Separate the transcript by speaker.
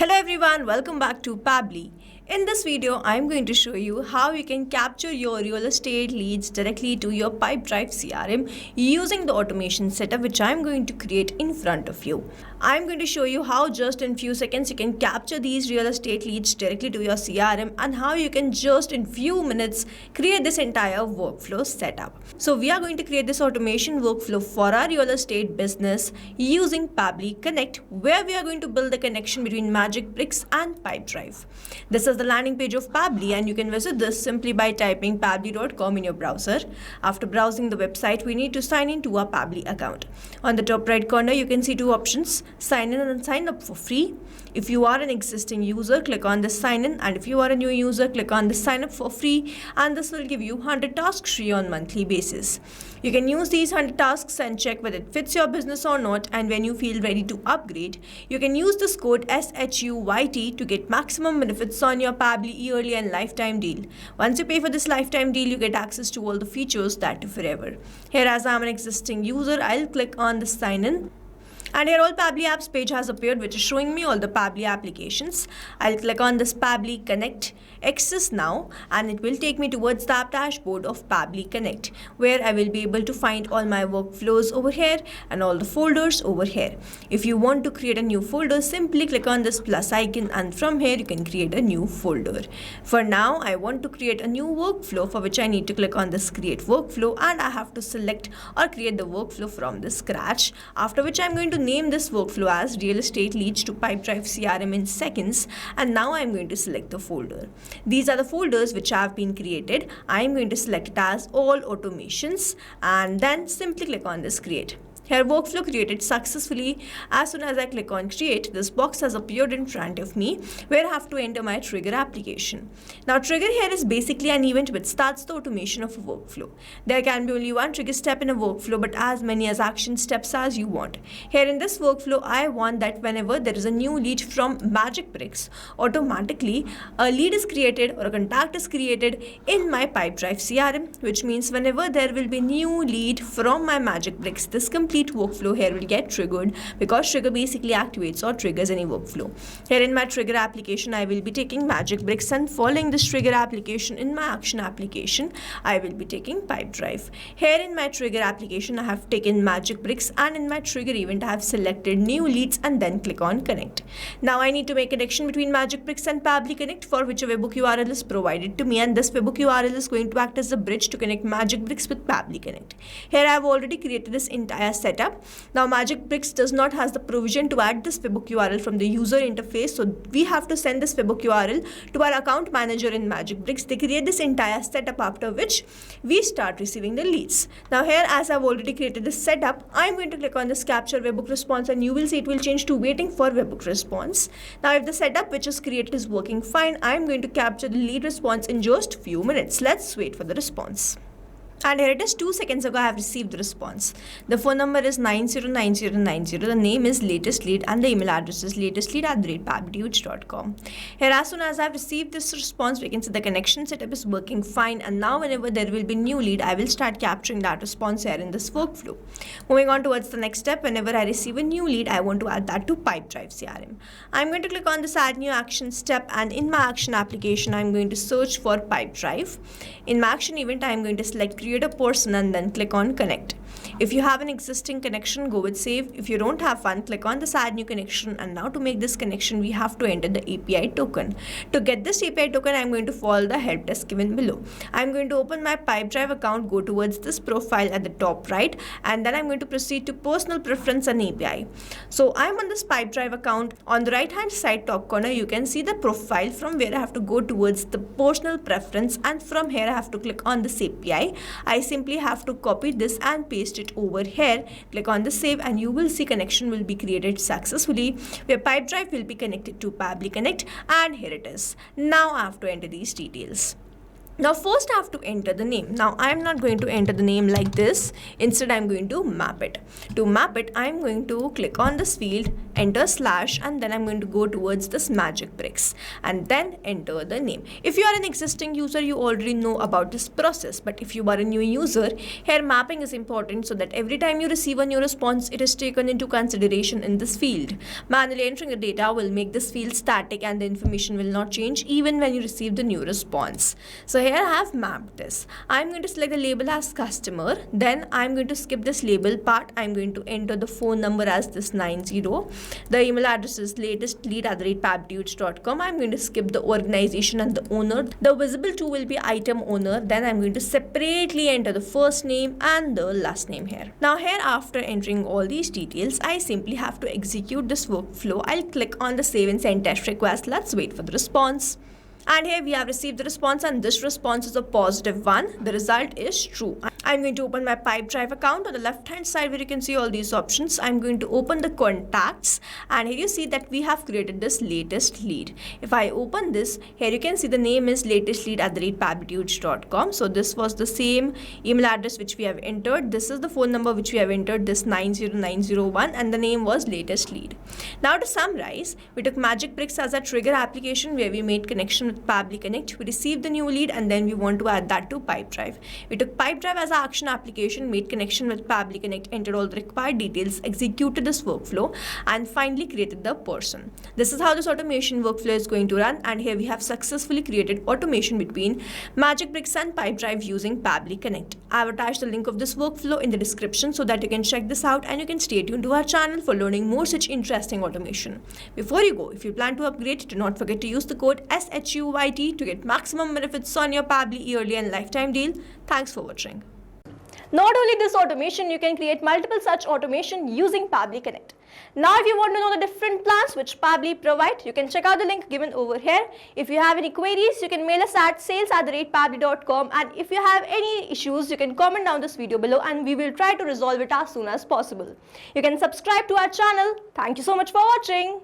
Speaker 1: Hello everyone, welcome back to Pabbly. In this video, I'm going to show you how you can capture your real estate leads directly to your Pipedrive CRM using the automation setup which I'm going to create in front of you. I'm going to show you how just in few seconds you can capture these real estate leads directly to your CRM and how you can just in few minutes create this entire workflow setup. So we are going to create this automation workflow for our real estate business using Pabbly Connect, where we are going to build the connection between MagicBricks and Pipedrive. This is the landing page of Pabbly, and you can visit this simply by typing pabbly.com in your browser. After browsing the website, we need to sign in to our Pabbly account. On the top right corner, you can see two options: sign in and sign up for free. If you are an existing user, click on this sign in, and if you are a new user, click on this sign up for free, and this will give you 100 tasks free on monthly basis. You can use these 100 tasks and check whether it fits your business or not, and when you feel ready to upgrade, you can use this code SHUYT to get maximum benefits on your Pabbly yearly and lifetime deal. Once you pay for this lifetime deal, you get access to all the features that do forever. Here, as I'm an existing user, I'll click on the sign in. And here all Pabbly apps page has appeared, which is showing me all the Pabbly applications. I'll click on this Pabbly Connect Access now, and it will take me towards the app dashboard of Pabbly Connect, where I will be able to find all my workflows over here and all the folders over here. If you want to create a new folder, simply click on this plus icon, and from here you can create a new folder. For now, I want to create a new workflow, for which I need to click on this create workflow, and I have to select or create the workflow from the scratch, after which I'm going to name this workflow as real estate leads to Pipedrive CRM in seconds, and now I'm going to select the folder. These are the folders which have been created. I'm going to select it as all automations and then simply click on this create. Here, workflow created successfully. As soon as I click on create, this box has appeared in front of me where I have to enter my trigger application. Now, trigger here is basically an event which starts the automation of a workflow. There can be only one trigger step in a workflow, but as many as action steps as you want. Here in this workflow, I want that whenever there is a new lead from MagicBricks, automatically a lead is created or a contact is created in my Pipedrive CRM, which means whenever there will be new lead from my MagicBricks, this complete workflow here will get triggered, because trigger basically activates or triggers any workflow. Here in my trigger application, I will be taking MagicBricks, and following this trigger application in my action application, I will be taking Pipedrive. Here in my trigger application, I have taken MagicBricks, and in my trigger event, I have selected new leads and then click on connect. Now I need to make a connection between MagicBricks and Pabbly Connect, for which a webhook URL is provided to me, and this webhook URL is going to act as a bridge to connect MagicBricks with Pabbly Connect. Here I have already created this entire setup. Now MagicBricks does not has the provision to add this webhook URL from the user interface, so we have to send this webhook URL to our account manager in MagicBricks. They create this entire setup, after which we start receiving the leads. Now here, as I've already created this setup, I'm going to click on this capture webhook response, and you will see it will change to waiting for webhook response. Now if the setup which is created is working fine, I'm going to capture the lead response in just few minutes. Let's wait for the response. And here it is, 2 seconds ago I have received the response. The phone number is 909090, the name is latest lead, and the email address is latestlead@pabblyhuge.com. Here, as soon as I have received this response, we can see the connection setup is working fine, and now whenever there will be new lead, I will start capturing that response here in this workflow. Moving on towards the next step, whenever I receive a new lead, I want to add that to Pipedrive CRM. I'm going to click on this add new action step, and in my action application, I'm going to search for Pipedrive. In my action event, I'm going to select create a person and then click on connect. If you have an existing connection, go with save. If you don't have one, click on this add new connection, and now to make this connection, we have to enter the API token. To get this API token, I'm going to follow the help desk given below. I'm going to open my Pipedrive account, go towards this profile at the top right, and then I'm going to proceed to personal preference and API. So I'm on this Pipedrive account. On the right hand side top corner, you can see the profile, from where I have to go towards the personal preference, and from here I have to click on this API. I simply have to copy this and paste it over here. Click on the save, and you will see connection will be created successfully, where Pipedrive will be connected to Pabbly Connect, and here it is. Now I have to enter these details. Now first I have to enter the name. Now I am not going to enter the name like this. Instead I am going to map it. To map it, I am going to click on this field, enter slash, and then I'm going to go towards this MagicBricks and then enter the name. If you are an existing user, you already know about this process, but if you are a new user, here mapping is important so that every time you receive a new response, it is taken into consideration in this field. Manually entering the data will make this field static and the information will not change even when you receive the new response. So here I have mapped this. I'm going to select the label as customer, then I'm going to skip this label part. I'm going to enter the phone number as this 90. The email address is latestlead@pabbly.com. I'm going to skip the organization and the owner. The visible to will be item owner. Then I'm going to separately enter the first name and the last name here. Now here, after entering all these details, I simply have to execute this workflow. I'll click on the save and send test request. Let's wait for the response. And here we have received the response, and this response is a positive one. The result is true. I'm going to open my Pipedrive account. On the left hand side where you can see all these options, I'm going to open the contacts, and here you see that we have created this latest lead. If I open this, here you can see the name is latestlead@pabbly.com. So this was the same email address which we have entered. This is the phone number which we have entered, this 90901, and the name was latest lead. Now to summarize, we took MagicBricks as a trigger application where we made connection with Pabbly Connect. We received the new lead and then we want to add that to Pipedrive. We took Pipedrive as an action application, made connection with Pabbly Connect, entered all the required details, executed this workflow, and finally created the person. This is how this automation workflow is going to run, and here we have successfully created automation between MagicBricks and Pipedrive using Pabbly Connect. I have attached the link of this workflow in the description so that you can check this out, and you can stay tuned to our channel for learning more such interesting automation. Before you go, if you plan to upgrade, do not forget to use the code SHUYT to get maximum benefits on your Pabbly yearly and lifetime deal. Thanks for watching. Not only this automation, you can create multiple such automation using Pabbly Connect. Now if you want to know the different plans which Pabbly provide, you can check out the link given over here. If you have any queries, you can mail us at sales@pabbly.com, and if you have any issues, you can comment down this video below and we will try to resolve it as soon as possible. You can subscribe to our channel. Thank you so much for watching.